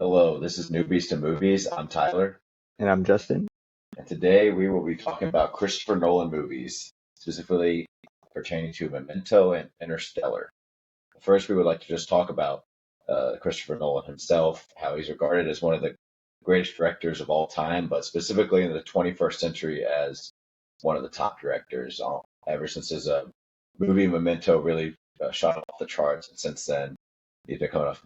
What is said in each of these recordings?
Hello, this is Newbies to Movies. I'm Tyler, And I'm Justin. and today we will be talking about Christopher Nolan movies, specifically pertaining to Memento and Interstellar. First, we would like to just talk about Christopher Nolan himself, how he's regarded as one of the greatest directors of all time, but specifically in the 21st century as one of the top directors. Ever since his movie Memento really shot off the charts, and since then he's been coming up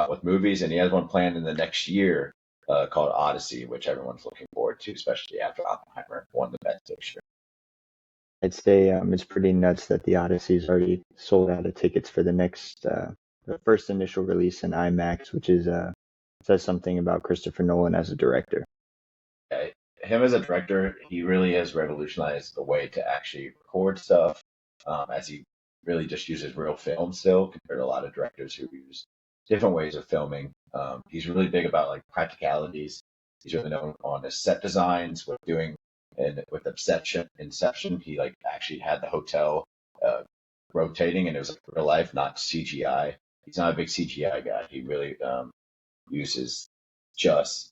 with movies, and he has one planned in the next year called Odyssey, which everyone's looking forward to, especially after Oppenheimer won the Best Picture. I'd say it's pretty nuts that the Odyssey's already sold out of tickets for the first initial release in IMAX, which is says something about Christopher Nolan as a director. Yeah, him as a director, he really has revolutionized the way to actually record stuff, as he really just uses real film still, compared to a lot of directors who use different ways of filming. He's really big about like practicalities. He's really known on his set designs with doing and with Inception, he like actually had the hotel uh, rotating, and it was like real life, not CGI. He's not a big CGI guy. He really uses just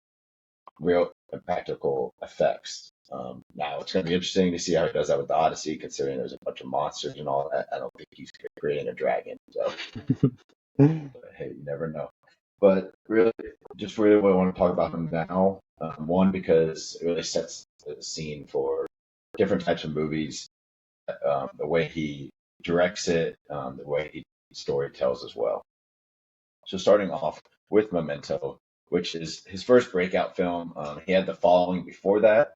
real and practical effects. Now it's going to be interesting to see how he does that with the Odyssey, considering there's a bunch of monsters and all that. I don't think he's creating a dragon, so but hey, you never know. But really, just really what I want to talk about him now. One, because it really sets the scene for different types of movies, the way he directs it, the way he story tells as well. So starting off with Memento, which is his first breakout film. He had The Following before that,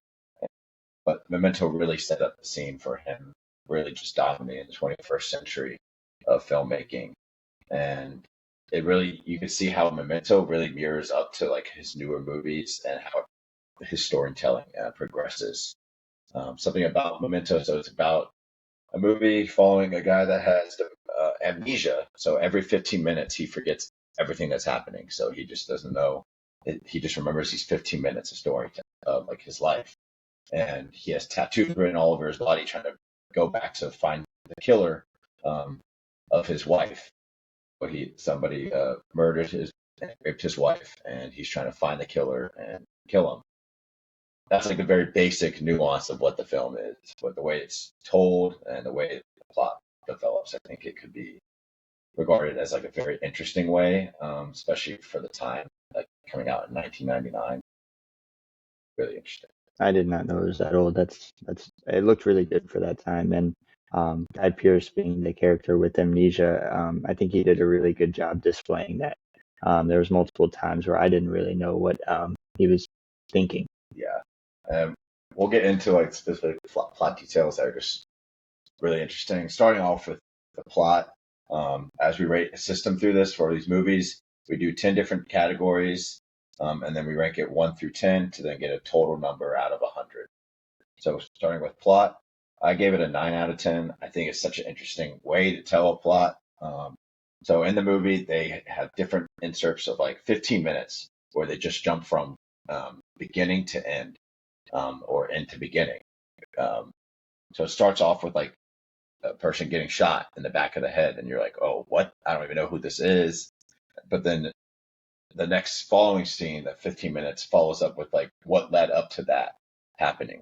but Memento really set up the scene for him, really just dominating the 21st century of filmmaking. And it really, you can see how Memento really mirrors up to like his newer movies and how his storytelling progresses. Something about Memento, so it's about a movie following a guy that has amnesia. So every 15 minutes, he forgets everything that's happening. So he just doesn't know. He just remembers these 15 minutes of story of like his life. And he has tattoos written all over his body, trying to go back to find the killer of his wife. But somebody murdered his and raped his wife, and he's trying to find the killer and kill him. That's like the very basic nuance of what the film is, but the way it's told and the way the plot develops, I think it could be regarded as like a very interesting way, especially for the time, like coming out in 1999. Really interesting. I did not know it was that old. That's it looked really good for that time. And Guy Pearce being the character with amnesia, I think he did a really good job displaying that. There was multiple times where I didn't really know what he was thinking. Yeah. We'll get into like specific plot details that are just really interesting. Starting off with the plot, as we rate a system through this for these movies, we do 10 different categories, and then we rank it 1 through 10 to then get a total number out of 100. So starting with plot, I gave it a 9 out of 10. I think it's such an interesting way to tell a plot. So in the movie, they have different inserts of like 15 minutes where they just jump from beginning to end, or end to beginning. Um, so it starts off with like a person getting shot in the back of the head, and you're like, oh, what? I don't even know who this is. But then the next following scene, that 15 minutes, follows up with like what led up to that happening.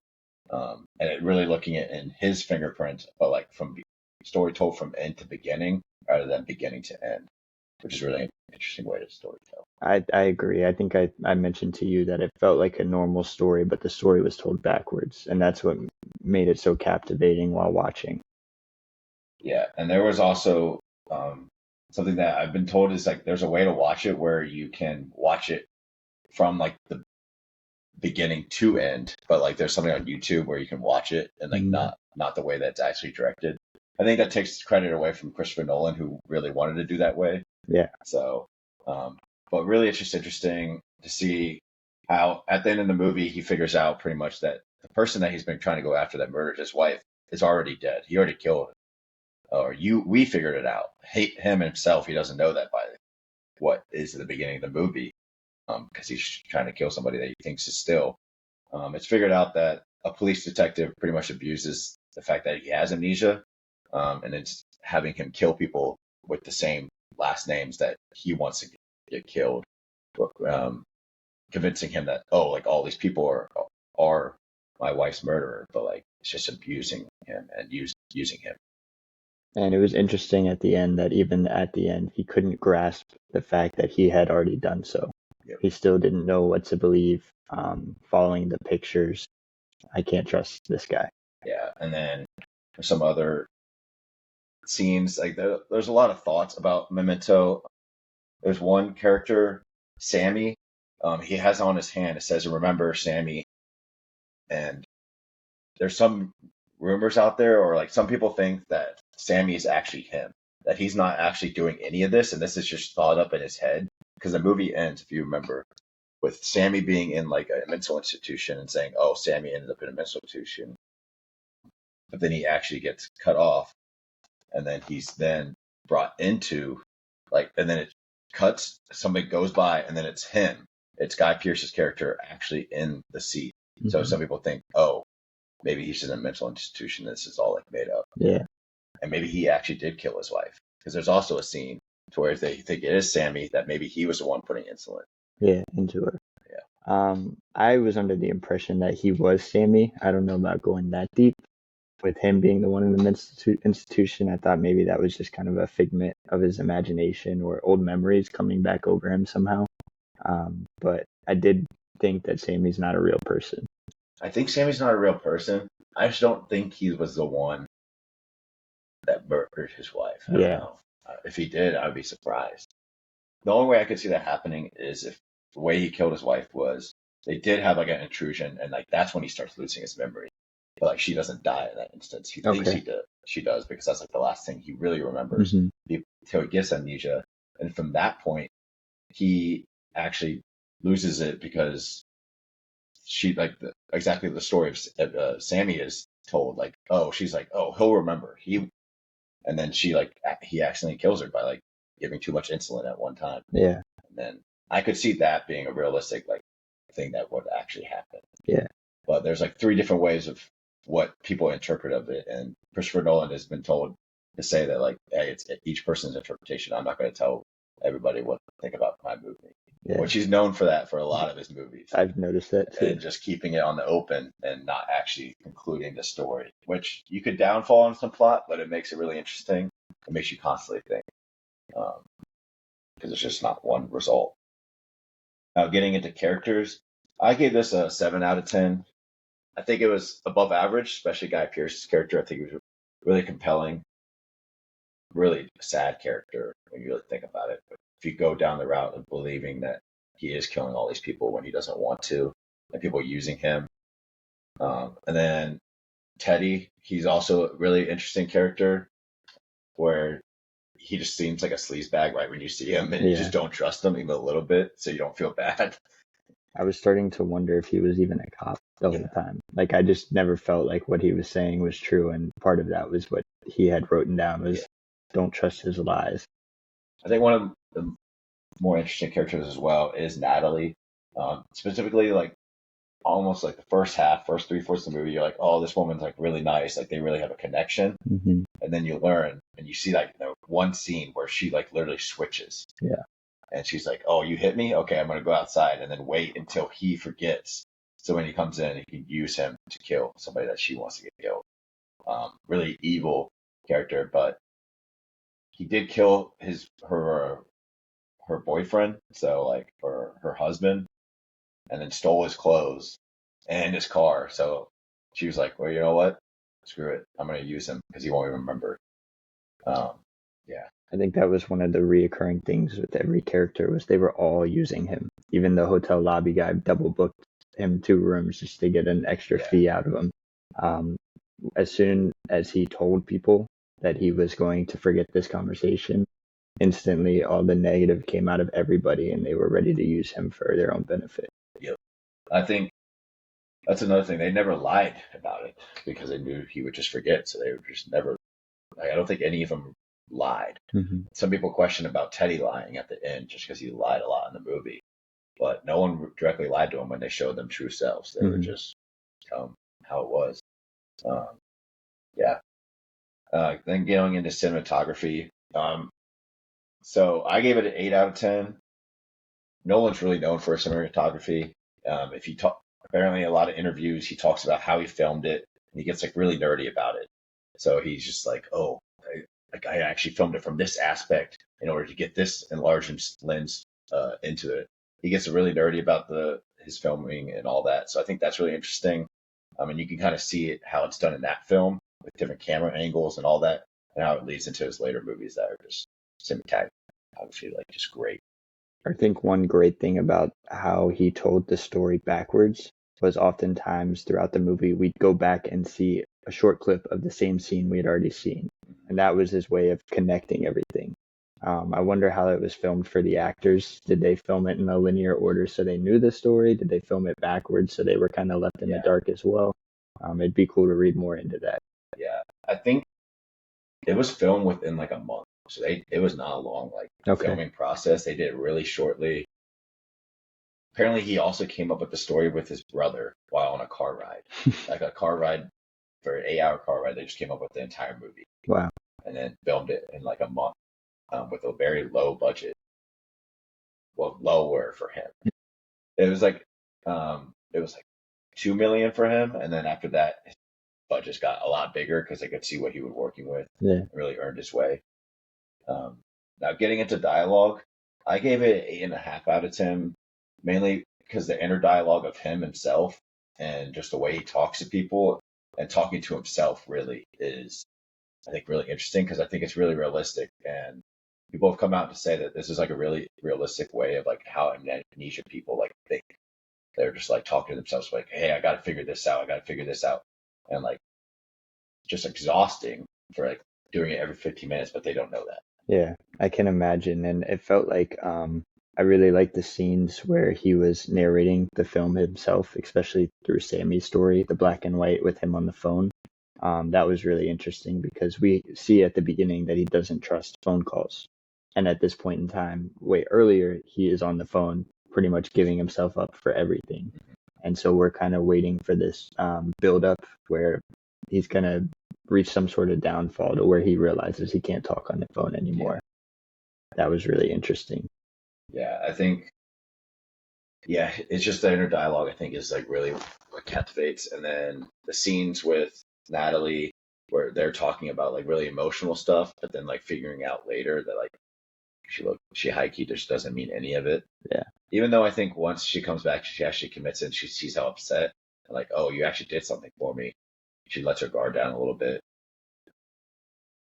And it really looking at in his fingerprint, but like from story told from end to beginning rather than beginning to end, which is really an interesting way to story tell. I agree. I think I mentioned to you that it felt like a normal story, but the story was told backwards, and that's what made it so captivating while watching. Yeah, and there was also something that I've been told is like there's a way to watch it where you can watch it from like the beginning to end, but like there's something on YouTube where you can watch it and like Mm, not the way that's actually directed. I think that takes credit away from Christopher Nolan, who really wanted to do that way. yeah. So, but really, it's just interesting to see how at the end of the movie he figures out pretty much that the person that he's been trying to go after that murdered his wife is already dead. He already killed her. Or we figured it out. Hate him himself. He doesn't know that by what is the beginning of the movie, because he's trying to kill somebody that he thinks is still. It's figured out that a police detective pretty much abuses the fact that he has amnesia, and it's having him kill people with the same last names that he wants to get killed. um, convincing him that, oh, like all these people are my wife's murderer, but like it's just abusing him and using him. And it was interesting at the end that even at the end, he couldn't grasp the fact that he had already done so. Yep. He still didn't know what to believe. Following the pictures, I can't trust this guy. Yeah, and then there's some other scenes like there's a lot of thoughts about Memento. There's one character, Sammy. He has on his hand, it says, "Remember Sammy." And there's some rumors out there, or like some people think that Sammy is actually him, that he's not actually doing any of this, and this is just thought up in his head. Because the movie ends, if you remember, with Sammy being in like a mental institution and saying, "Oh, Sammy ended up in a mental institution," but then he actually gets cut off, and then he's then brought into like, and then it cuts, somebody goes by, and then it's him. It's Guy Pearce's character actually in the seat. Mm-hmm. So some people think, oh, maybe he's in a mental institution. This is all like made up. Yeah. And maybe he actually did kill his wife. Because there's also a scene to where they think it is Sammy, that maybe he was the one putting insulin. Yeah, into her. Yeah. I was under the impression that he was Sammy. I don't know about going that deep. With him being the one in the institution, I thought maybe that was just kind of a figment of his imagination or old memories coming back over him somehow. But I did think that Sammy's not a real person. I think Sammy's not a real person. I just don't think he was the one that murdered his wife. I don't know. If he did, I would be surprised. The only way I could see that happening is if the way he killed his wife was they did have like an intrusion, and like that's when he starts losing his memory. But like she doesn't die in that instance. He thinks she does, because that's like the last thing he really remembers until he gets amnesia. And from that point, he actually loses it because she like exactly the story of Sammy is told, like, oh, she's like, oh, he'll remember. And then he accidentally kills her by like giving too much insulin at one time. Yeah. And then I could see that being a realistic like thing that would actually happen. Yeah. But there's like three different ways of what people interpret of it, and Christopher Nolan has been told to say that like, hey, it's each person's interpretation. I'm not going to tell everybody what to think about my movie. Yeah. Which he's known for that for a lot of his movies. I've noticed that too. And just keeping it on the open and not actually concluding the story, which you could downfall on some plot, but it makes it really interesting. It makes you constantly think, because it's just not one result. Now, getting into characters, I gave this a 7 out of 10. I think it was above average, especially Guy Pearce's character. I think he was really compelling, really sad character when you really think about it. But if you go down the route of believing that he is killing all these people when he doesn't want to, and people using him. And then Teddy, he's also a really interesting character where he just seems like a sleazebag right when you see him, and you just don't trust him even a little bit, so you don't feel bad. I was starting to wonder if he was even a cop the whole time. Like, I just never felt like what he was saying was true, and part of that was what he had written down was don't trust his lies. I think one of the more interesting characters as well is Natalie. Specifically, like almost like the first 3/4 of the movie, you're like, oh, this woman's like really nice, like they really have a connection. Mm-hmm. And then you learn and you see like one scene where she like literally switches. Yeah. And she's like, oh, you hit me? Okay, I'm going to go outside, and then wait until he forgets. So when he comes in, he can use him to kill somebody that she wants to get killed. Really evil character, but he did kill her boyfriend, so like, or her husband, and then stole his clothes and his car. So she was like, well, you know what? Screw it. I'm going to use him because he won't even remember. Yeah. I think that was one of the reoccurring things with every character was they were all using him. Even the hotel lobby guy double booked him 2 rooms just to get an extra fee out of him. As soon as he told people that he was going to forget this conversation, instantly all the negative came out of everybody and they were ready to use him for their own benefit. Yep. I think that's another thing. They never lied about it because they knew he would just forget. So they were just never, I don't think any of them lied. Mm-hmm. Some people question about Teddy lying at the end just because he lied a lot in the movie. But no one directly lied to him when they showed them true selves. They were just how it was. Then going into cinematography. So I gave it an 8 out of 10. Nolan's really known for cinematography. If you talk, apparently a lot of interviews, he talks about how he filmed it, and he gets like really nerdy about it. So he's just like, oh, I actually filmed it from this aspect in order to get this enlarged lens into it. He gets really nerdy about the his filming and all that. So I think that's really interesting. And you can kind of see it how it's done in that film with different camera angles and all that, and how it leads into his later movies that are just cinematography, like just great. I think one great thing about how he told the story backwards was oftentimes throughout the movie, we'd go back and see a short clip of the same scene we had already seen. And that was his way of connecting everything. I wonder how it was filmed for the actors. Did they film it in a linear order so they knew the story? Did they film it backwards so they were kind of left in the dark as well? It'd be cool to read more into that. Yeah, I think it was filmed within like a month, so it was not a long filming process. They did it really shortly. Apparently, he also came up with the story with his brother while on a car ride, like a car ride for an 8 hour car ride. They just came up with the entire movie. Wow. And then filmed it in like a month with a very low budget. Well, lower for him. It was like it was like 2 million for him, and then after that, his budget got a lot bigger because they could see what he was working with. Yeah. Really earned his way. Now getting into dialogue, I gave it 8.5 out of 10, mainly because the inner dialogue of him himself and just the way he talks to people and talking to himself really is, I think, really interesting because I think it's really realistic, and people have come out to say that this is like a really realistic way of like how amnesia people like think. They're just like talking to themselves like, hey, I got to figure this out. I got to figure this out. And like just exhausting for like doing it every 15 minutes, but they don't know that. Yeah, I can imagine. And it felt like I really liked the scenes where he was narrating the film himself, especially through Sammy's story, the black and white with him on the phone. That was really interesting because we see at the beginning that he doesn't trust phone calls. And at this point in time, way earlier, he is on the phone pretty much giving himself up for everything. And so we're kind of waiting for this build up where he's going to reach some sort of downfall to where he realizes he can't talk on the phone anymore. That was really interesting. Yeah, I think, it's just the inner dialogue, I think, is like really what captivates. And then the scenes with Natalie where they're talking about like really emotional stuff, but then like figuring out later that like she high key just doesn't mean any of it. Yeah. Even though I think once she comes back, she actually commits and she sees how upset and like, oh, you actually did something for me. She lets her guard down a little bit.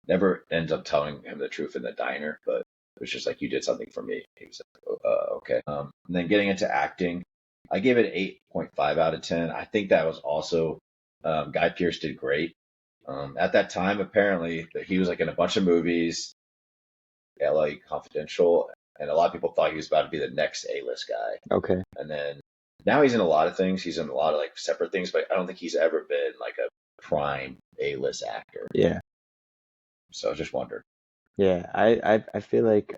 Never ends up telling him the truth in the diner, but it was just like, you did something for me. He was like, oh, okay. And then getting into acting, I gave it 8.5 out of 10. I think that was also Guy Pearce did great. At that time, apparently, he was like in a bunch of movies, LA Confidential, and a lot of people thought he was about to be the next A-list guy. Okay. And then now he's in a lot of things. He's in a lot of like separate things, but I don't think he's ever been like a prime A-list actor. Yeah. So I just wondered. Yeah, I feel like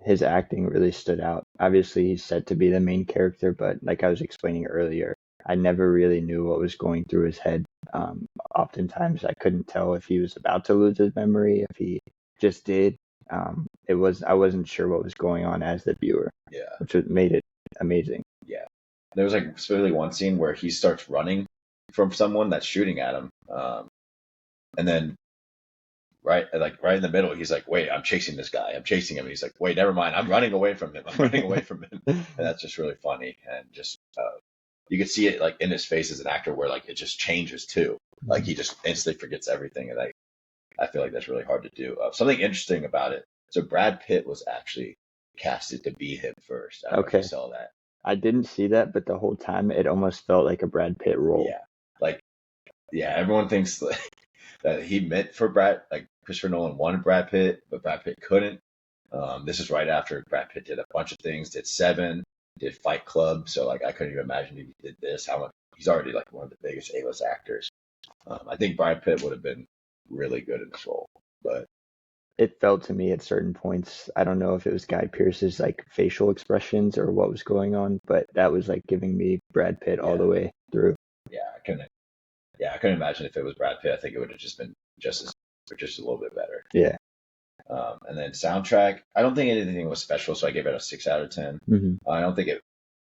his acting really stood out. Obviously, he's set to be the main character, but like I was explaining earlier, I never really knew what was going through his head. Oftentimes, I couldn't tell if he was about to lose his memory, if he just did. I wasn't sure what was going on as the viewer. Yeah. Which made it amazing. Yeah. There was like specifically one scene where he starts running from someone that's shooting at him, and then right in the middle, he's like, wait, I'm chasing this guy. I'm chasing him. And he's like, wait, never mind. I'm running away from him. I'm running away from him. And that's just really funny. And just, you could see it like in his face as an actor where like it just changes too. Like he just instantly forgets everything. And I feel like that's really hard to do. Something interesting about it. So Brad Pitt was actually casted to be him first. I don't know if you saw that. I didn't see that, but the whole time it almost felt like a Brad Pitt role. Yeah. Everyone thinks that he meant for Christopher Nolan wanted Brad Pitt, but Brad Pitt couldn't. This is right after Brad Pitt did a bunch of things, did Seven, did Fight Club. So like I couldn't even imagine if he did this. He's already like one of the biggest A-list actors. I think Brad Pitt would have been really good in this role, but it felt to me at certain points, I don't know if it was Guy Pearce's like facial expressions or what was going on, but that was like giving me Brad Pitt all the way through. I couldn't imagine if it was Brad Pitt. I think it would have just been just a little bit better. Yeah. And then soundtrack, I don't think anything was special, so I gave it a 6 out of 10. Hmm. I don't think it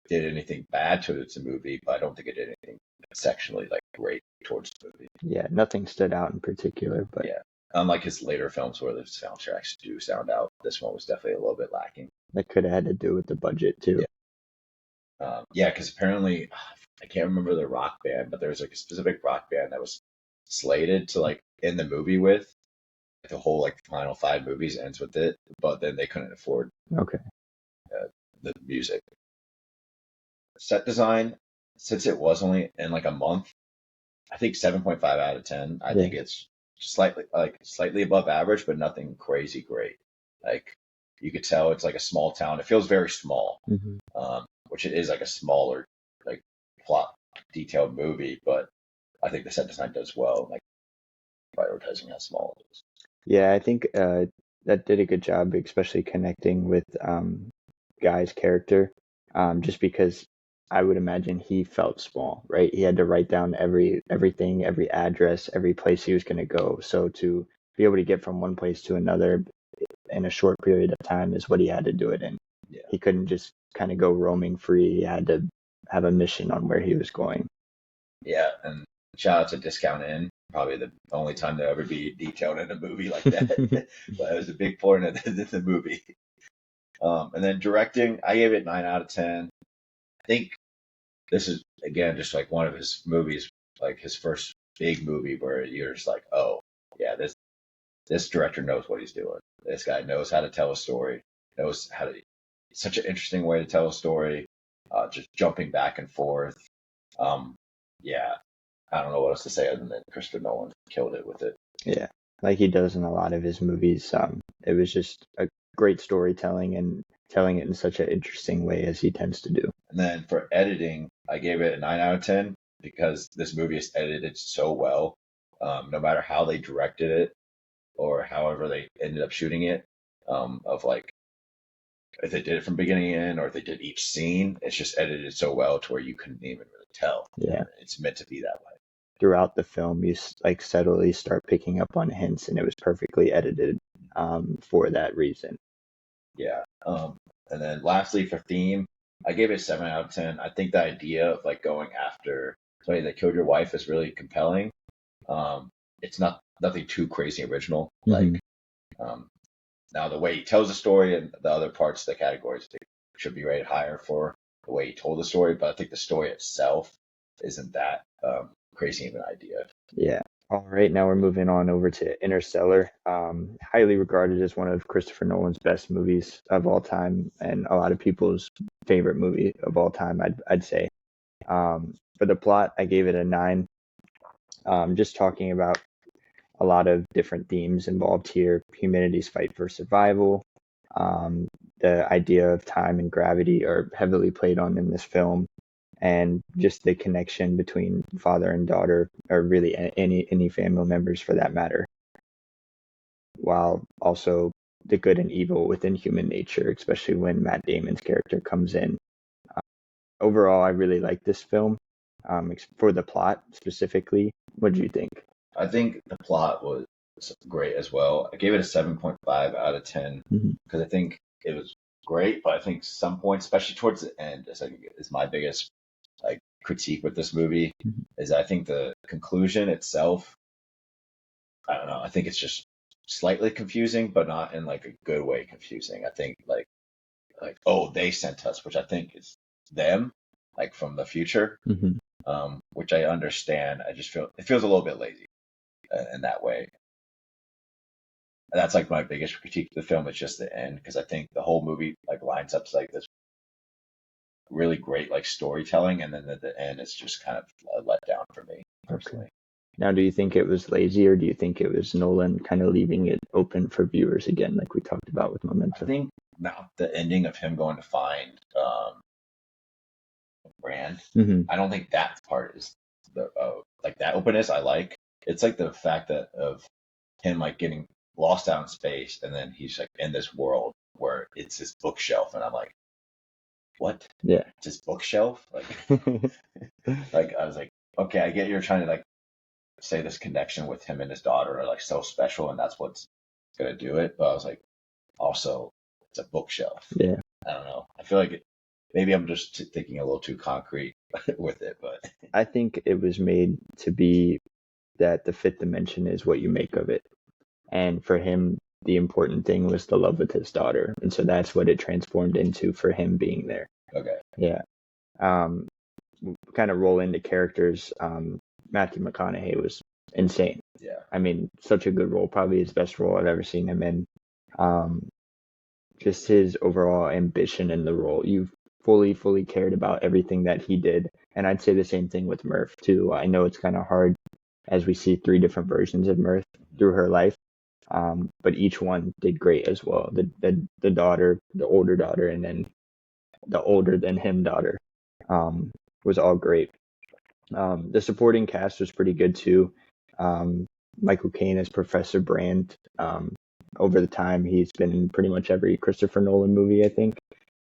did anything bad to its movie, but I don't think it did anything exceptionally like great towards the movie. Yeah, nothing stood out in particular, but Yeah. Unlike his later films where the soundtracks do sound out, this one was definitely a little bit lacking. that could have had to do with the budget too. Yeah. Yeah, because apparently I can't remember the rock band, but there was like a specific rock band that was slated to like end the movie with the whole like final 5 movies ends with it, but then they couldn't afford Okay. the music. Set design, since it was only in like a month, I think 7.5 out of 10. I Yeah. think it's slightly above average, but nothing crazy great. Like you could tell it's like a small town. It feels very small, Hmm. which it is like a smaller like plot detailed movie, but I think the set design does well, like prioritizing how small it is. Yeah, I think that did a good job, especially connecting with Guy's character, just because I would imagine he felt small, right? He had to write down everything, every address, every place he was going to go. So to be able to get from one place to another in a short period of time is what he had to do it in. Yeah. He couldn't just kind of go roaming free. He had to have a mission on where he was going. Yeah, and shout out to Discount Inn. Probably the only time they'll ever be detailed in a movie like that. But it was a big point of the movie. And then directing, I gave it 9 out of 10. I think this is again just like one of his movies, like his first big movie where you're just like, oh yeah, this director knows what he's doing. This guy knows how to tell a story, knows how to. It's such an interesting way to tell a story, just jumping back and forth. Yeah, I don't know what else to say other than Christopher Nolan killed it with it. Yeah, like he does in a lot of his movies. It was just a great storytelling and telling it in such an interesting way as he tends to do. And then for editing, I gave it a 9 out of 10 because this movie is edited so well. No matter how they directed it or however they ended up shooting it, of like if they did it from beginning to end or if they did each scene, it's just edited so well to where you couldn't even really tell. Yeah. It's meant to be that way. Throughout the film, you like subtly start picking up on hints, and it was perfectly edited for that reason. Yeah. And then lastly for theme, I gave it a 7 out of 10. I think the idea of like going after somebody that killed your wife is really compelling. It's nothing too crazy original. Mm-hmm. Like now the way he tells the story and the other parts of the categories should be rated higher for the way he told the story, but I think the story itself isn't that crazy of an idea. Yeah. All right, now we're moving on over to Interstellar. Highly regarded as one of Christopher Nolan's best movies of all time, and a lot of people's favorite movie of all time, I'd say. For the plot, I gave it a 9. Just talking about a lot of different themes involved here. Humanity's fight for survival. The idea of time and gravity are heavily played on in this film, and just the connection between father and daughter, or really any family members for that matter, while also the good and evil within human nature, especially when Matt Damon's character comes in. Overall, I really like this film. For the plot specifically, what do you think? I think the plot was great as well. I gave it a 7.5 out of 10 because I think it was great, but I think some points, especially towards the end, is my biggest like critique with this movie is I think the conclusion itself, I don't know, I think it's just slightly confusing, but not in like a good way confusing. I think like oh, they sent us, which I think is them, like from the future, which I understand. I just feel it feels a little bit lazy in that way. And that's like my biggest critique of the film. It's just the end because I think the whole movie like lines up to like this really great like storytelling, and then at the end it's just kind of a letdown for me personally. Okay. Now, do you think it was lazy, or do you think it was Nolan kind of leaving it open for viewers again, like we talked about with Memento? I think now the ending of him going to find Brand. I don't think that part is the like that openness. I like it's like the fact that of him like getting lost out in space, and then he's like in this world where it's his bookshelf, and I'm like, what? Yeah. It's his bookshelf? Like, like I was like, okay, I get you're trying to like say this connection with him and his daughter are like so special, and that's what's gonna do it, but I was like, also it's a bookshelf. Yeah. I don't know. I feel like maybe I'm just thinking a little too concrete with it, but I think it was made to be that the fifth dimension is what you make of it. And for him, the important thing was the love with his daughter. And so that's what it transformed into for him being there. okay, Yeah. Um, kind of roll into characters. Matthew McConaughey was insane. yeah, I mean, such a good role, probably his best role I've ever seen him in. Um, just his overall ambition in the role. You fully cared about everything that he did. And I'd say the same thing with Murph too. I know it's kind of hard as we see three different versions of Murph through her life. But each one did great as well. The daughter, the older daughter, and then the older than him daughter, was all great. The supporting cast was pretty good too. Um, Michael Caine as Professor Brand. Over the time, he's been in pretty much every Christopher Nolan movie, I think.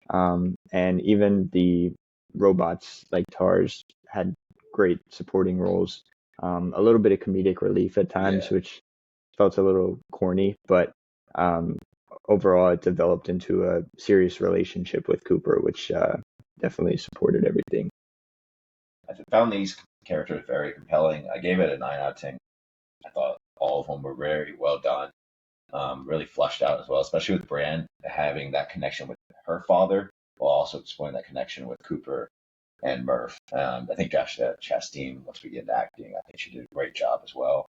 And even the robots like TARS had great supporting roles. A little bit of comedic relief at times, yeah. which felt a little corny, but um, overall it developed into a serious relationship with Cooper, which definitely supported everything. I found these characters very compelling. I gave it a 9 out of 10. I thought all of them were very well done, really fleshed out as well, especially with Brand having that connection with her father, while also exploring that connection with Cooper and Murph. I think Josh Chastain, once we get into acting, I think she did a great job as well.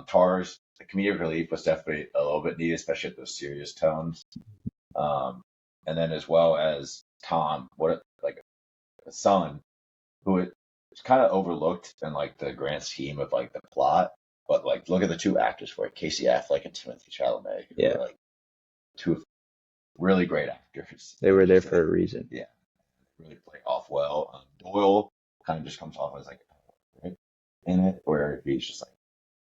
Tars, the comedic relief was definitely a little bit needed, especially at those serious tones. Um, and then as well as Tom, like a son who is kind of overlooked in like the grand scheme of like the plot. But like, look at the two actors for it, Casey Affleck and Timothée Chalamet, who Yeah, are like two really great actors. they were there for a reason. Yeah, really play off well. Doyle kind of just comes off as like right in it, where he's just like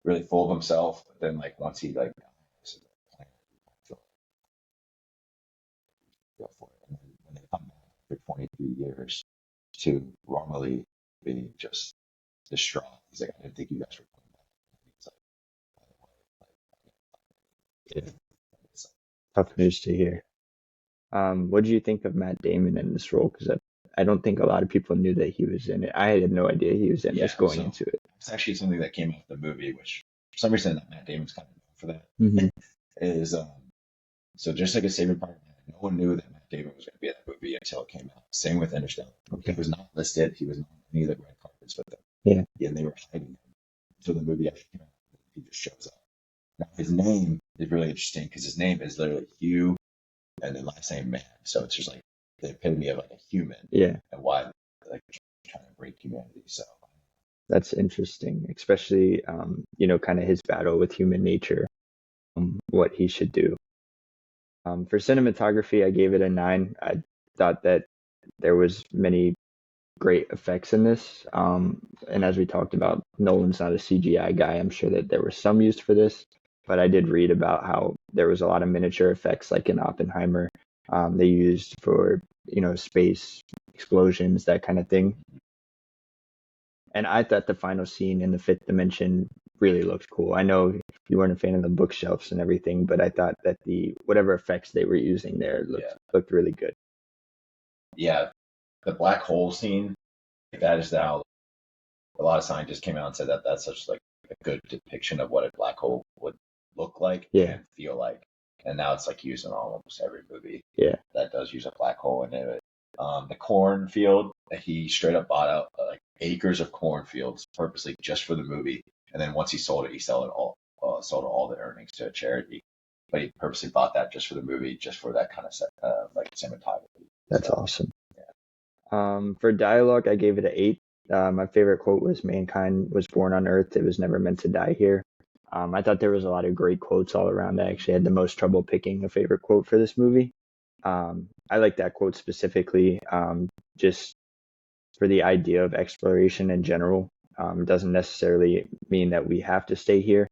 really full of himself. But then like once he like go for it, and then when they come back for 23 years to normally be just distraught, he's like, I didn't think you guys were coming back. He's like, by the way, Yeah. like, it's Tough news to hear. What do you think of Matt Damon in this role? Because I don't think a lot of people knew that he was in it. I had no idea he was in yeah. this going So into it. it's actually something that came out of the movie, which for some reason that Matt Damon's kind of known for that. Mm-hmm. Is so just like a saving part, no one knew that Matt Damon was going to be in that movie until it came out. Same with Interstellar. Okay. He was not listed. He was not on any of the red carpets with them. Yeah. And they were hiding him until the movie actually came out. He just shows up. Now his name is really interesting because his name is literally Hugh and then last name Man. So it's just like the epitome of like a human. Yeah. And why like trying to break humanity. So That's interesting, especially kind of his battle with human nature, what he should do. For cinematography, I gave it a 9. I thought that there was many great effects in this. And as we talked about, Nolan's not a CGI guy. I'm sure that there was some use for this, but I did read about how there was a lot of miniature effects, like in Oppenheimer. They used for space explosions, that kind of thing. And I thought the final scene in the fifth dimension really looked cool. I know you weren't a fan of the bookshelves and everything, but I thought that the whatever effects they were using there looked really good. yeah, the black hole scene, that is now a lot of scientists came out and said that that's such like a good depiction of what a black hole would look like and feel like. And now it's like used in almost every movie that does use a black hole in it. The cornfield, he straight up bought out like acres of cornfields purposely just for the movie. And then once he sold it, he sold all the earnings to a charity. But he purposely bought that just for the movie, just for that kind of like cinematography. That's awesome. For dialogue, I gave it an 8. My favorite quote was, "Mankind was born on Earth. It was never meant to die here." I thought there was a lot of great quotes all around. I actually had the most trouble picking a favorite quote for this movie. I like that quote specifically, just for the idea of exploration in general. It doesn't necessarily mean that we have to stay here,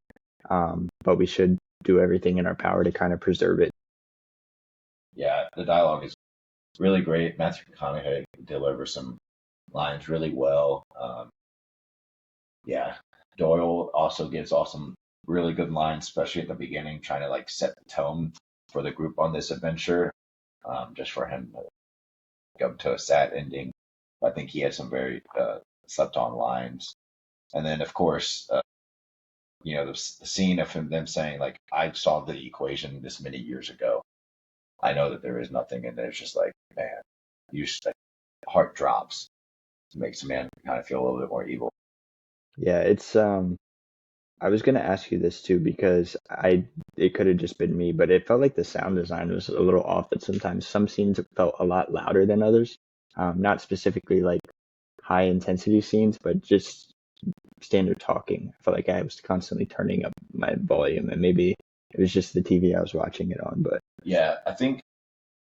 but we should do everything in our power to kind of preserve it. Yeah, the dialogue is really great. Matthew McConaughey delivers some lines really well. Yeah, Doyle also gives awesome really good lines, especially at the beginning, trying to like set the tone for the group on this adventure. Just for him to go to a sad ending. I think he had some very slept on lines. And then, of course, the scene of them saying, like, I solved the equation this many years ago. I know that there is nothing. And then it's just like, man, you just, like, heart drops. It makes a man kind of feel a little bit more evil. Yeah, it's I was gonna ask you this too because it could have just been me, but it felt like the sound design was a little off at sometimes. Some scenes felt a lot louder than others. Not specifically like high intensity scenes, but just standard talking. I felt like I was constantly turning up my volume, and maybe it was just the TV I was watching it on. But Yeah, I think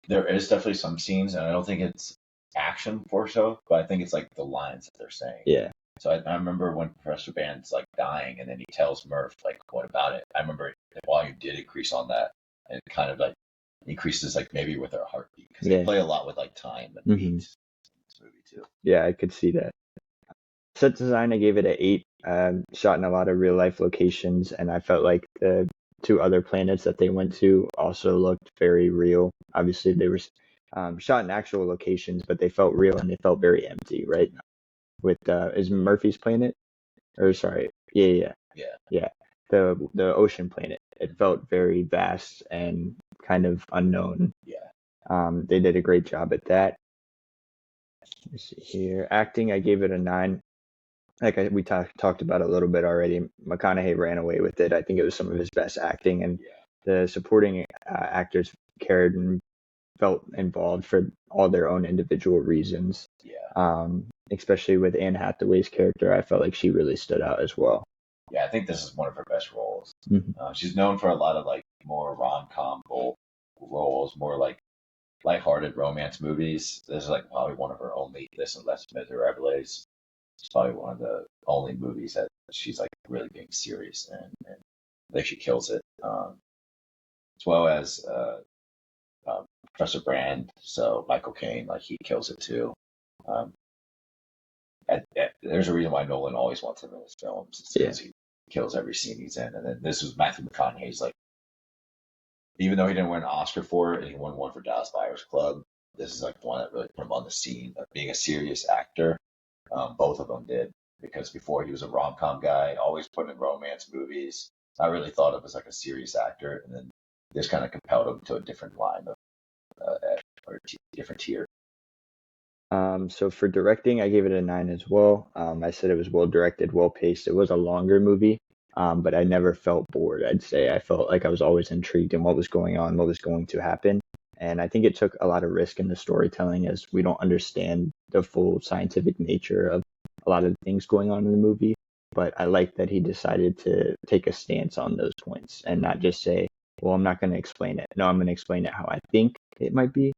there is definitely some scenes, and I don't think it's action for so, but I think it's like the lines that they're saying. yeah, So I remember when Professor Band's like dying, and then he tells Murph like, "What about it?" I remember the volume did increase on that, and it kind of like increases like maybe with our heartbeat because they yeah, play a lot with like time and hmm beats in this movie too. yeah, I could see that. Set design, I gave it an 8. Shot in a lot of real life locations, and I felt like the two other planets that they went to also looked very real. Obviously, they were shot in actual locations, but they felt real and they felt very empty, right? With is Murphy's planet, or sorry, yeah, Yeah, yeah, the ocean planet. It felt very vast and kind of unknown. yeah, They did a great job at that. Let's see here. Acting, I gave it a 9. Like we talked about a little bit already. McConaughey ran away with it. I think it was some of his best acting, and yeah, the supporting actors cared and felt involved for all their own individual reasons. yeah, Especially with Anne Hathaway's character, I felt like she really stood out as well. yeah. I think this is one of her best roles. Mhm. She's known for a lot of like more rom-com roles, more like lighthearted romance movies. This is like probably one of her only this and Les Miserables. It's probably one of the only movies that she's like really being serious and I think she kills it. As well as Professor Brand, so Michael Caine, like he kills it too. Um, there's a reason why Nolan always wants him in his films. It's Yeah. because he kills every scene he's in. And then this was Matthew McConaughey's like, even though he didn't win an Oscar for it, and he won one for Dallas Buyers Club, this is like the one that really put him on the scene of being a serious actor. Both of them did because before he was a rom com guy, always put in romance movies. I really thought of as like a serious actor, and then this kind of compelled him to a different line of or different tier. So for directing, I gave it a 9 as well. I said it was well directed, well paced. It was a longer movie, but I never felt bored. I'd say I felt like I was always intrigued in what was going on, what was going to happen. And I think it took a lot of risk in the storytelling as we don't understand the full scientific nature of a lot of things going on in the movie. But I like that he decided to take a stance on those points and not just say, well, I'm not going to explain it. No, I'm going to explain it how I think it might be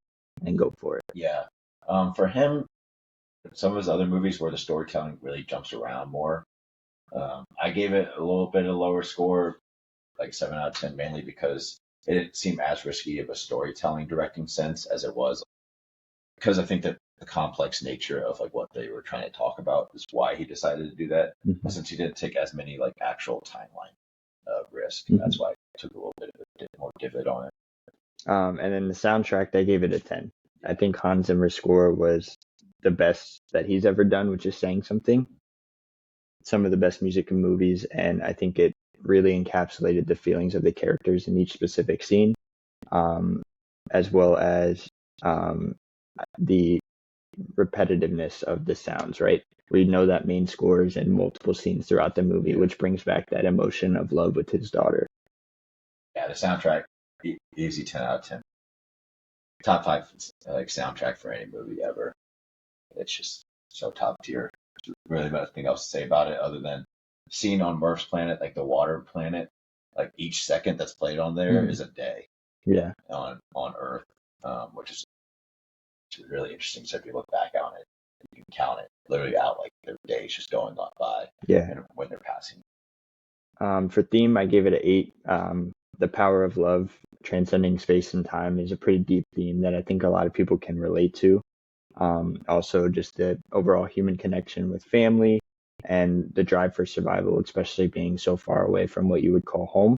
and go for it. Yeah. For him, some of his other movies where the storytelling really jumps around more, I gave it a little bit of a lower score, like 7 out of 10, mainly because it didn't seem as risky of a storytelling directing sense as it was. Because I think that the complex nature of like what they were trying to talk about is why he decided to do that. Mhm. Since he didn't take as many like actual timeline risk, Mhm. that's why I took a little bit of a more divot on it. And then the soundtrack, I gave it a 10. I think Hans Zimmer's score was the best that he's ever done, which is saying something. Some of the best music in movies, and I think it really encapsulated the feelings of the characters in each specific scene, um, as well as um, the repetitiveness of the sounds, right? We know that main scores in multiple scenes throughout the movie, which brings back that emotion of love with his daughter. Yeah, the soundtrack, easy 10 out of 10. Top five like soundtrack for any movie ever. It's just so top tier. There's really nothing else to say about it other than scene on Murph's planet, like the water planet. Like each second that's played on there is a day Yeah, on Earth, which is really interesting. So if you look back on it, you can count it literally out like their days just going on by yeah. and when they're passing. For theme, I gave it an 8. The power of love, transcending space and time, is a pretty deep theme that I think a lot of people can relate to. Also, just the overall human connection with family, and the drive for survival, especially being so far away from what you would call home.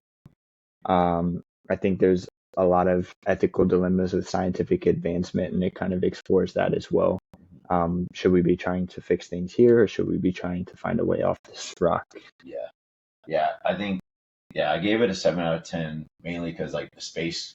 I think there's a lot of ethical dilemmas with scientific advancement, and it kind of explores that as well. Should we be trying to fix things here, or should we be trying to find a way off this rock? Yeah, yeah. I think I gave it a 7 out of 10 mainly because like the space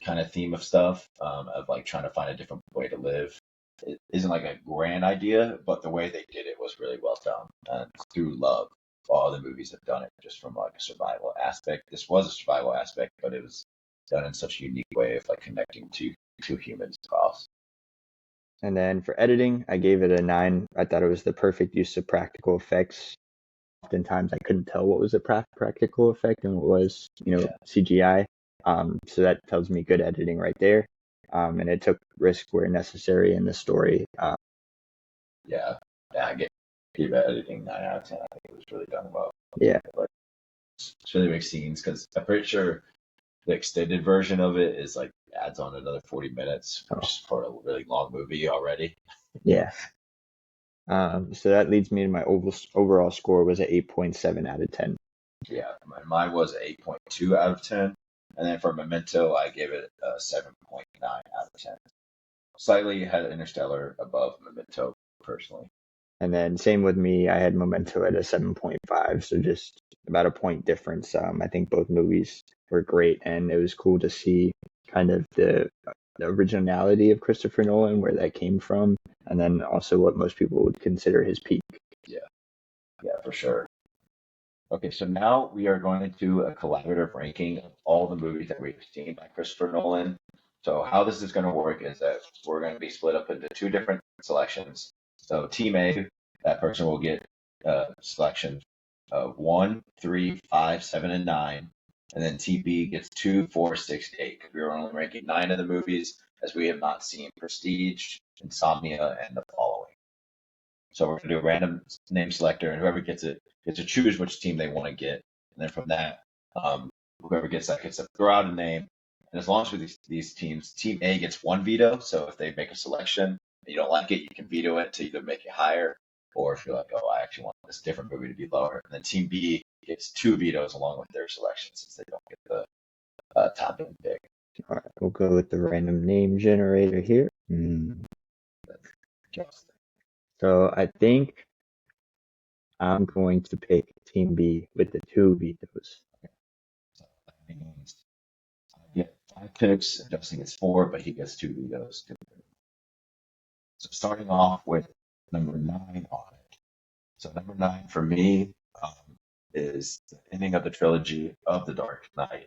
kind of theme of stuff, of like trying to find a different way to live. It isn't like a grand idea, but the way they did it was really well done. And through love, all other movies have done it just from like a survival aspect. This was a survival aspect, but it was done in such a unique way of like connecting to two humans across. And then for editing, I gave it a 9. I thought it was the perfect use of practical effects. Oftentimes, I couldn't tell what was a practical effect and what was, Yeah, CGI. So that tells me good editing right there. And it took risk where necessary in the story. yeah, yeah. Gave it editing 9 out of 10. I think it was really done well. Yeah, Like it's really big scenes because I'm pretty sure the extended version of it is like adds on another 40 minutes, which oh, is for a really long movie already. yeah. So that leads me to my overall score was a 8.7 out of 10. Yeah, mine was 8.2 out of 10. And then for Memento, I gave it a 7.9 out of 10. Slightly had Interstellar above Memento, personally. And then same with me, I had Memento at a 7.5, so just about a point difference. I think both movies were great, and it was cool to see kind of the originality of Christopher Nolan, where that came from, and then also what most people would consider his peak. Yeah, yeah, for sure. Okay, so now we are going to do a collaborative ranking of all the movies that we've seen by Christopher Nolan. So how this is going to work is that we're going to be split up into two different selections. So Team A, that person will get selection of 1, 3, 5, 7, and 9. And then Team B gets 2, 4, 6, 8. Because we are only ranking 9 of the movies as we have not seen Prestige, Insomnia, and the following. So we're going to do a random name selector, and whoever gets it gets to choose which team they want to get. And then from that, whoever gets that gets to throw out a name. And as long as with these teams, Team A gets one veto. So if they make a selection and you don't like it, you can veto it to either make it higher, or if you're like, oh, I actually want this different movie to be lower. And then Team B gets two vetoes along with their selection since they don't get the top end pick. All right, we'll go with the random name generator here. So I think I'm going to pick Team B with the 2 vetoes. So that means I get 5 picks, Justin gets 4, but he gets two vetoes. So starting off with number 9 on it. So number 9 for me is the ending of the trilogy of the Dark Knight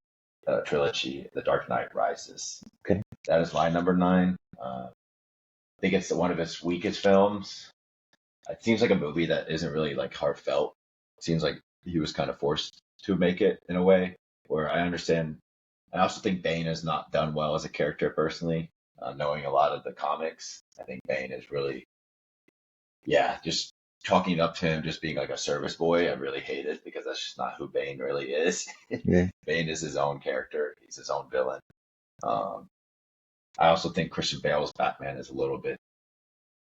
trilogy, The Dark Knight Rises. Okay. That is my number 9. I think it's one of his weakest films. It seems like a movie that isn't really like heartfelt. It seems like he was kind of forced to make it in a way where I understand. I also think Bane has not done well as a character personally. Knowing a lot of the comics, I think Bane is really, yeah, just chalking it up to him just being like a service boy. I really hate it because that's just not who Bane really is. Yeah. Bane is his own character. He's his own villain. Um, I also think Christian Bale's Batman is a little bit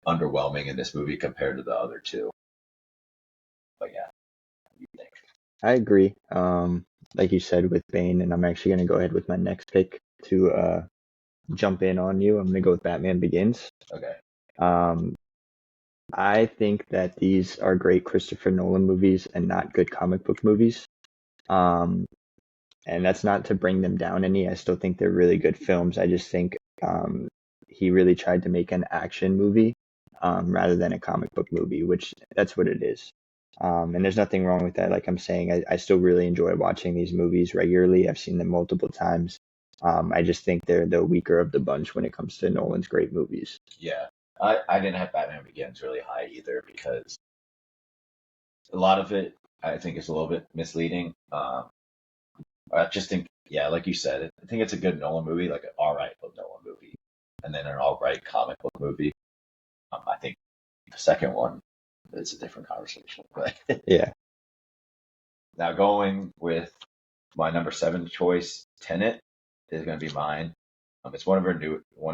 underwhelming in this movie compared to the other two. But yeah, what do you think? I agree. Like you said with Bane, and I'm actually going to go ahead with my next pick to jump in on you. I'm going to go with Batman Begins. Okay. Um, I think that these are great Christopher Nolan movies and not good comic book movies. Um, and that's not to bring them down any. I still think they're really good films. I just think he really tried to make an action movie rather than a comic book movie, which that's what it is. And there's nothing wrong with that. Like I'm saying, I still really enjoy watching these movies regularly. I've seen them multiple times. I just think they're the weaker of the bunch when it comes to Nolan's great movies. Yeah. I didn't have Batman Begins really high either because a lot of it I think is a little bit misleading. I just think, yeah, like you said, I think it's a good Nolan movie, like an all right Nolan movie, and then an all right comic book movie. I think the second one is a different conversation. But Yeah. now going with my number 7 choice, Tenet is going to be mine. It's one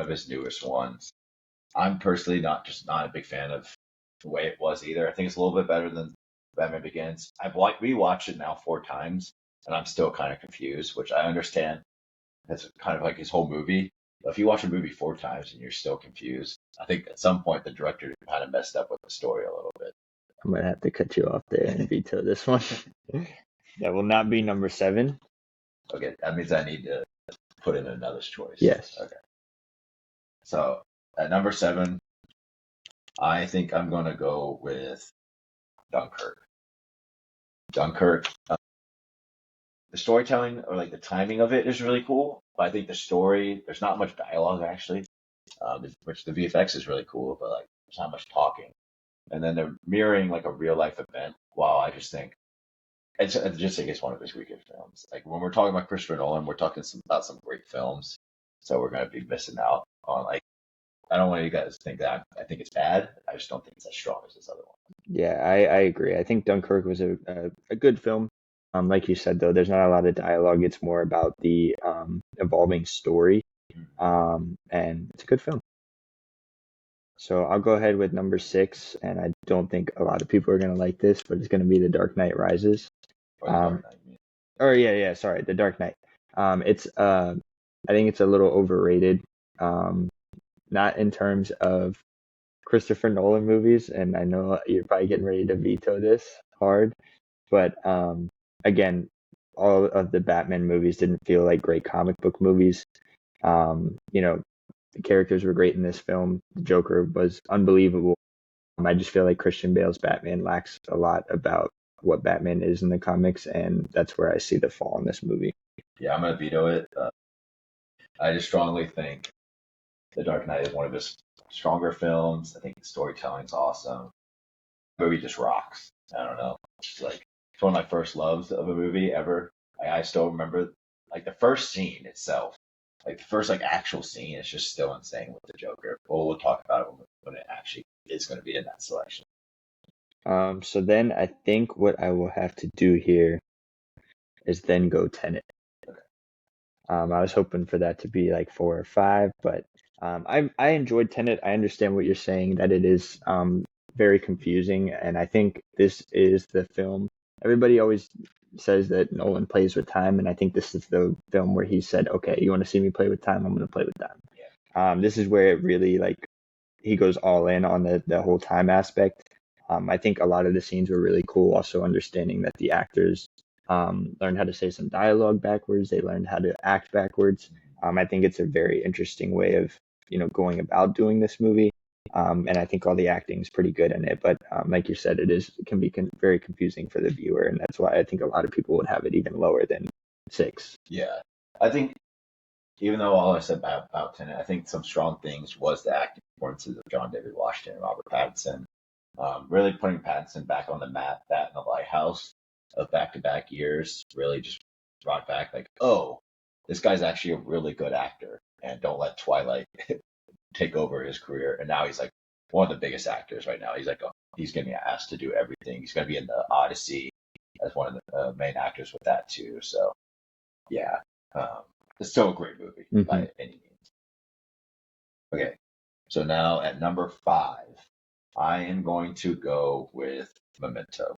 of his newest ones. I'm personally not a big fan of the way it was either. I think it's a little bit better than Batman Begins. I've rewatched it now 4 times, and I'm still kind of confused, which I understand. That's kind of like his whole movie. But if you watch a movie 4 times and you're still confused, I think at some point the director kind of messed up with the story a little bit. I'm gonna have to cut you off there and veto this one. That will not be number 7. Okay, that means I need to put in another choice. Yes. Okay. So at number 7, I think I'm going to go with Dunkirk. Dunkirk, the storytelling or like the timing of it is really cool, but I think the story, there's not much dialogue actually, which the VFX is really cool, but like there's not much talking. And then they're mirroring like a real life event. Wow, I just think I just think it's one of his weakest films. Like when we're talking about Christopher Nolan, we're talking about some great films, so we're gonna be missing out on like. I don't want you guys to think that I think it's bad. I just don't think it's as strong as this other one. Yeah, I agree. I think Dunkirk was a good film. Like you said, though, there's not a lot of dialogue. It's more about the evolving story, and it's a good film. So I'll go ahead with number 6, and I don't think a lot of people are gonna like this, but it's gonna be The Dark Knight Rises. Or the Dark Knight. Or yeah, sorry, The Dark Knight. It's I think it's a little overrated. Not in terms of Christopher Nolan movies, and I know you're probably getting ready to veto this hard, but again, all of the Batman movies didn't feel like great comic book movies. The characters were great in this film. The Joker was unbelievable. I just feel like Christian Bale's Batman lacks a lot about what Batman is in the comics, and that's where I see the fall in this movie. Yeah, I'm gonna veto it. I just strongly think The Dark Knight is one of his stronger films. I think the storytelling's awesome. The movie just rocks. I don't know. It's one of my first loves of a movie ever. I still remember like the first scene itself, like the first like actual scene is just still insane with the Joker. Well, we'll talk about it when it actually is going to be in that selection. So then I think what I will have to do here is then go Tenet. Okay. I was hoping for that to be like 4 or 5, but I enjoyed Tenet. I understand what you're saying, that it is very confusing, and I think this is the film. Everybody always says that Nolan plays with time, and I think this is the film where he said, "Okay, you want to see me play with time? I'm going to play with time." Yeah. This is where it really like he goes all in on the whole time aspect. I think a lot of the scenes were really cool. Also understanding that the actors learned how to say some dialogue backwards. They learned how to act backwards. I think it's a very interesting way of going about doing this movie. And I think all the acting is pretty good in it. But like you said, it can be very confusing for the viewer, and that's why I think a lot of people would have it even lower than 6. Yeah, I think even though all I said about Tenet, I think some strong things was the acting performances of John David Washington and Robert Pattinson. Really putting Pattinson back on the map, that in the Lighthouse of back-to-back years really just brought back like, oh, this guy's actually a really good actor, and don't let Twilight take over his career. And now he's like one of the biggest actors right now. He's like, he's getting asked to do everything. He's going to be in the Odyssey as one of the main actors with that too. So yeah, it's still a great movie by any means. Okay, so now at number 5, I am going to go with Memento.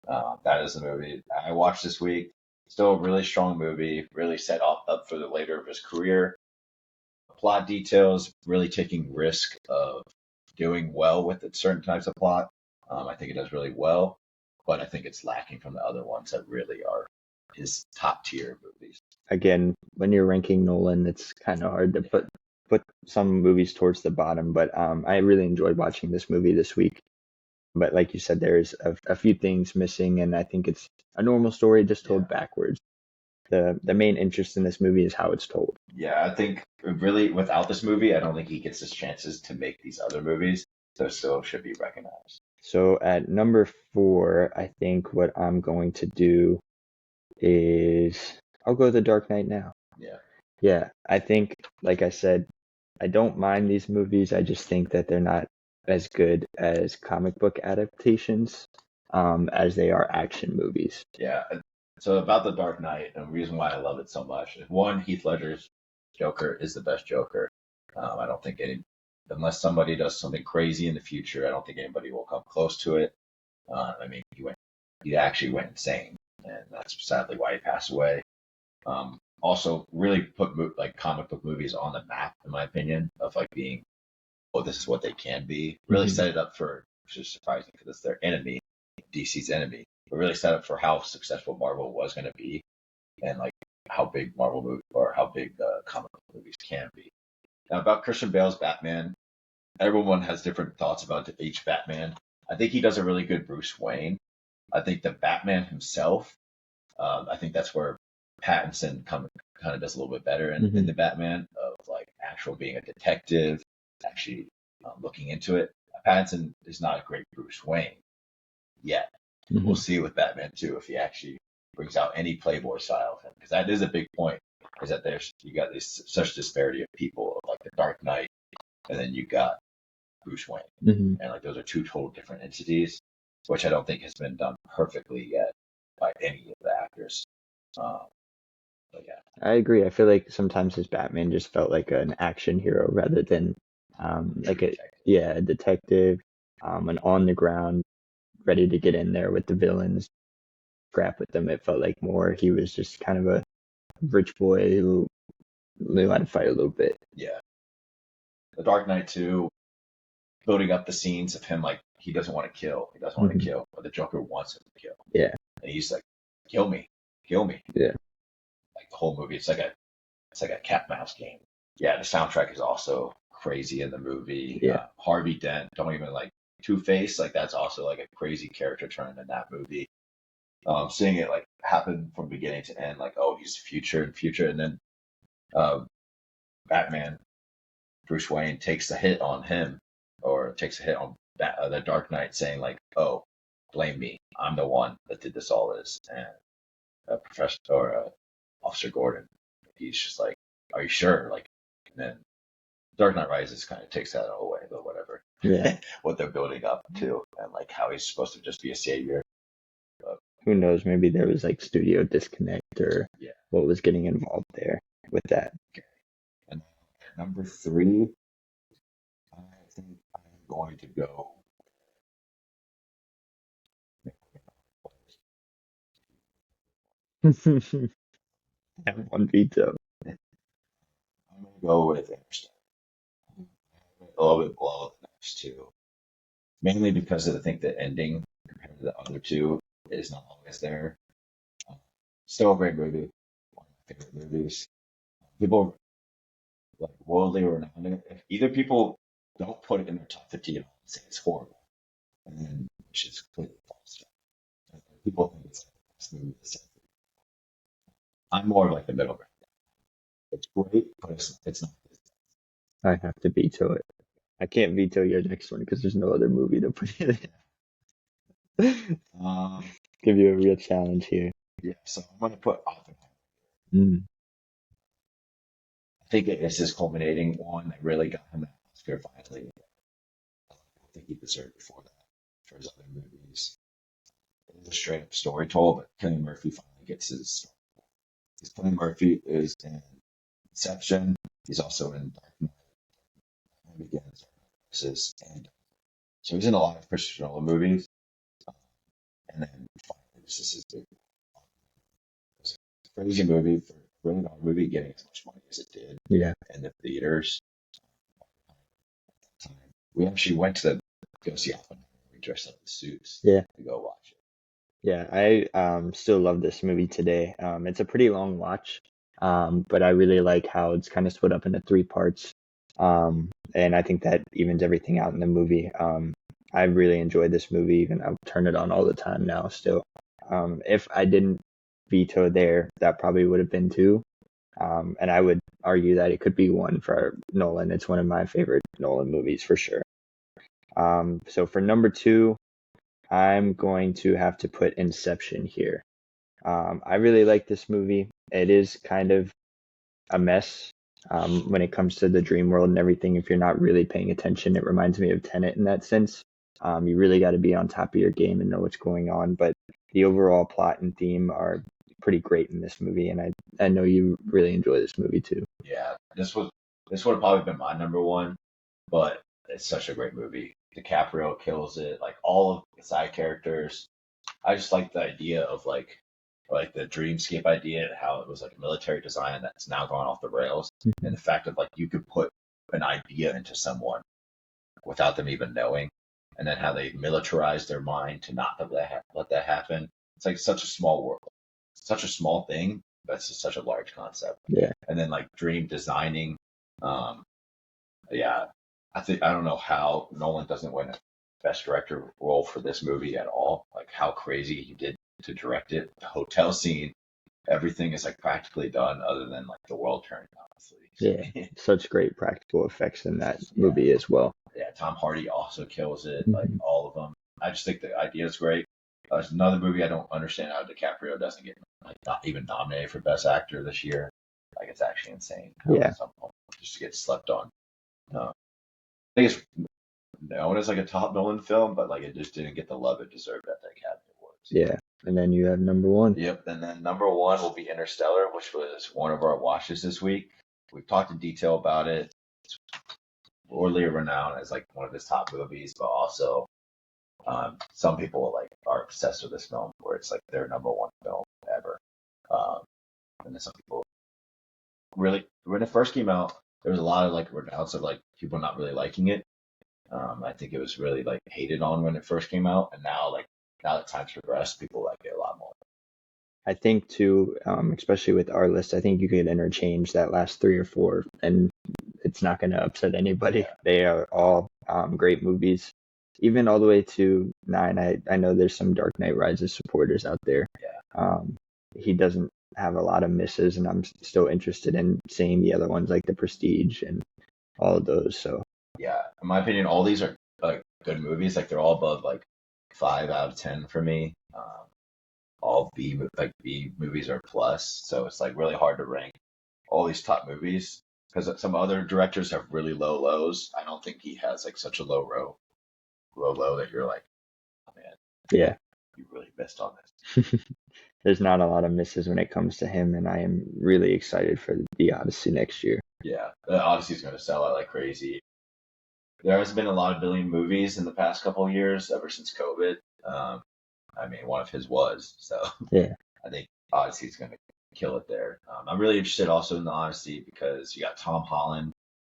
That is the movie I watched this week. Still a really strong movie, really set up for the later of his career. Plot details, really taking risk of doing well with certain types of plot. I think it does really well, but I think it's lacking from the other ones that really are his top tier movies. Again, when you're ranking Nolan, it's kind of hard to put some movies towards the bottom, but I really enjoyed watching this movie this week. But like you said, there's a few things missing, and I think it's a normal story just told backwards. The main interest in this movie is how it's told. Yeah, I think really without this movie, I don't think he gets his chances to make these other movies, so still should be recognized. So at number 4, I think what I'm going to do is I'll go The Dark Knight now. Yeah, I think, like I said, I don't mind these movies. I just think that they're not as good as comic book adaptations as they are action movies. Yeah. So about The Dark Knight, and the reason why I love it so much is one, Heath Ledger's Joker is the best Joker. I don't think unless somebody does something crazy in the future, I don't think anybody will come close to it. I mean, he actually went insane, and that's sadly why he passed away. Also, really put like comic book movies on the map, in my opinion, of like being, oh, this is what they can be. Really set it up for, which is surprising because it's their enemy, DC's enemy, but really set up for how successful Marvel was going to be, and like how big Marvel movie or how big comic book movies can be. Now about Christian Bale's Batman, everyone has different thoughts about each Batman. I think he does a really good Bruce Wayne. I think the Batman himself, I think that's where Pattinson kind of does a little bit better in the Batman of like actual being a detective, actually looking into it. Pattinson is not a great Bruce Wayne yet. We'll see with Batman 2 if he actually brings out any Playboy style of him, because that is a big point. Is that you got this such disparity of people, like the Dark Knight, and then you got Bruce Wayne, and like those are two total different entities, which I don't think has been done perfectly yet by any of the actors. But yeah, I agree. I feel like sometimes his Batman just felt like an action hero rather than like a detective, and on the ground, ready to get in there with the villains, scrap with them. It felt like more he was just kind of a rich boy who knew how to fight a little bit. Yeah, the Dark Knight too, building up the scenes of him like he doesn't want to kill, but the Joker wants him to kill. Yeah, and he's like, kill me, kill me. Yeah. Like the whole movie, it's like a cat mouse game. Yeah, the soundtrack is also crazy in the movie. Yeah. Harvey Dent, don't even like Two-Face, like that's also like a crazy character turn in that movie. Seeing it like happen from beginning to end, like, oh, he's future, and then Batman, Bruce Wayne takes the hit on him, or takes a hit on the Dark Knight, saying like, oh, blame me, I'm the one that did this all this, and Professor or Officer Gordon, he's just like, are you sure? Like, and then Dark Knight Rises kind of takes that away, but whatever. Yeah. What they're building up to, and like how he's supposed to just be a savior. Who knows? Maybe there was like studio disconnect or Yeah. what was getting involved there with that. Okay. And number 3, I think I'm going to go. Have one veto. I'm going to go with Interstellar. A little bit below the next two, mainly because I think the ending compared to the other two is not always there. Still a great movie, one of my favorite movies. People like worldly renowned. If either people don't put it in their top 50 and say it's horrible, and then which is completely false. People think it's like the best movie of the century. I'm more of like the middle ground. It's great, but it's not. I have to veto it. I can't veto your next one because there's no other movie to put it in. Give you a real challenge here. Yeah, so I'm gonna put Oppenheimer. Mm. I think it's his culminating one that really got him that Oscar finally. I think he deserved before that for his other movies. It is a straight up story told, but Cillian Murphy finally gets his story. Because Cillian Murphy is in Inception. He's also in Dark Knight. And Begins, and so he's in a lot of Christopher Nolan movies. And then finally, this is his big. It's a crazy movie for a really long movie, getting as much money as it did. Yeah. In the theaters. At that time, we actually went to go see Oppenheimer. We dressed up in suits. Yeah. To go watch it. Yeah, I still love this movie today. It's a pretty long watch, but I really like how it's kind of split up into 3 parts. And I think that evens everything out in the movie. I really enjoyed this movie, even I'll turn it on all the time now still. If I didn't veto there, that probably would have been 2. And I would argue that it could be 1 for Nolan. It's one of my favorite Nolan movies for sure. So for number 2, I'm going to have to put Inception here. I really like this movie. It is kind of a mess when it comes to the dream world and everything. If you're not really paying attention, it reminds me of Tenet in that sense. You really got to be on top of your game and know what's going on. But the overall plot and theme are pretty great in this movie, and I know you really enjoy this movie too. Yeah, this would have probably been my number 1, but it's such a great movie. DiCaprio kills it. Like all of the side characters. I just like the idea of like the dreamscape idea, how it was like a military design that's now gone off the rails, and the fact that like you could put an idea into someone without them even knowing, and then how they militarize their mind to not let that happen. It's like such a small world, such a small thing, but it's just such a large concept. Yeah. And then like dream designing, um, yeah, I don't know how Nolan doesn't win a best director role for this movie at all. Like how crazy he did to direct it. The hotel scene, everything is like practically done other than like the world turning, honestly. Yeah, such great practical effects in that movie as well. Yeah, Tom Hardy also kills it, like Mhm. all of them. I just think the idea is great. There's another movie I don't understand how DiCaprio doesn't get like not even nominated for Best Actor this year. Like it's actually insane. Yeah. Some point just to get slept on. I think it's known as like a top Nolan film, but like it just didn't get the love it deserved at the Academy Awards. Yeah. And then you have number one. Yep, and then number one will be Interstellar, which was one of our watches this week. We've talked in detail about it. It's worldly renowned as like one of his top movies, but also some people like are obsessed with this film, where it's like their number one film ever. Um, and then some people really, when it first came out, there was a lot of like renounce of like people not really liking it. I think it was really like hated on when it first came out, and now that time's progressed, people like it a lot more. I think too, especially with our list, I think you could interchange that last three or four, and it's not going to upset anybody. Yeah. They are all great movies, even all the way to 9. I know there's some Dark Knight Rises supporters out there. Yeah. He doesn't have a lot of misses, and I'm still interested in seeing the other ones like The Prestige and all of those. So Yeah, in my opinion, all these are like good movies. Like they're all above like 5 out of 10 for me. All B movies are plus, so it's like really hard to rank all these top movies because some other directors have really low lows. I don't think he has like such a low low that you're like, oh man, yeah, you really missed on this. there's not a lot of misses when it comes to him, and I am really excited for the Odyssey next year. Yeah, the Odyssey's going to sell out like crazy. There has been a lot of billion movies in the past couple of years ever since COVID. I mean, one of his was. So Yeah. I think Odyssey's going to kill it there. I'm really interested also in the Odyssey because you got Tom Holland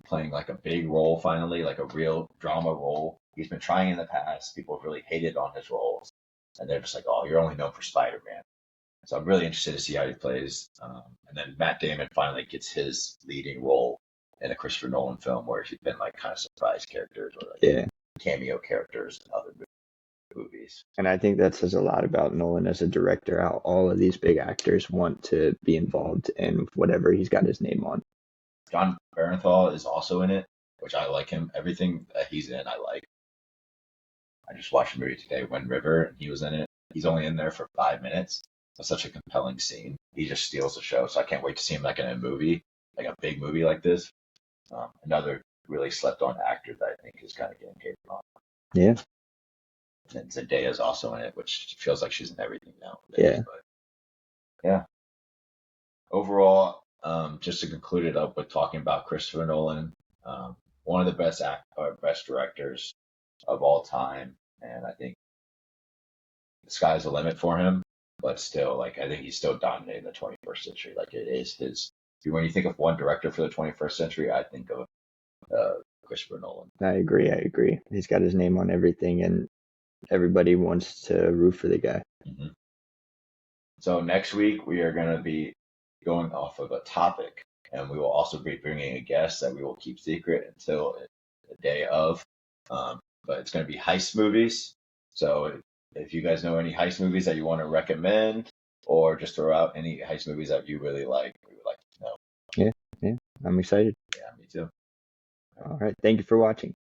playing like a big role finally, like a real drama role. He's been trying in the past. People have really hated on his roles. And they're just like, oh, you're only known for Spider-Man. So I'm really interested to see how he plays. And then Matt Damon finally gets his leading role in a Christopher Nolan film where he's been like kind of surprise characters or like cameo characters in other movies. And I think that says a lot about Nolan as a director, how all of these big actors want to be involved in whatever he's got his name on. John Barenthal is also in it, which I like him. Everything that he's in, I like. I just watched a movie today, Wind River, and he was in it. He's only in there for 5 minutes. It's such a compelling scene. He just steals the show, so I can't wait to see him like in a movie, like a big movie like this. Another really slept on actor that I think is kind of getting hated on. Yeah. And Zendaya's also in it, which feels like she's in everything now. Yeah. But yeah. Overall, just to conclude it up with talking about Christopher Nolan, one of the best directors of all time, and I think the sky's the limit for him. But still, like I think he's still dominating the 21st century. Like it is his. When you think of one director for the 21st century, I think of Christopher Nolan. I agree. He's got his name on everything, and everybody wants to root for the guy. Mm-hmm. So next week we are going to be going off of a topic, and we will also be bringing a guest that we will keep secret until the day of. But it's going to be heist movies. So if you guys know any heist movies that you want to recommend, or just throw out any heist movies that you really like, we would like to know. Yeah, I'm excited. Yeah, me too. All right, thank you for watching.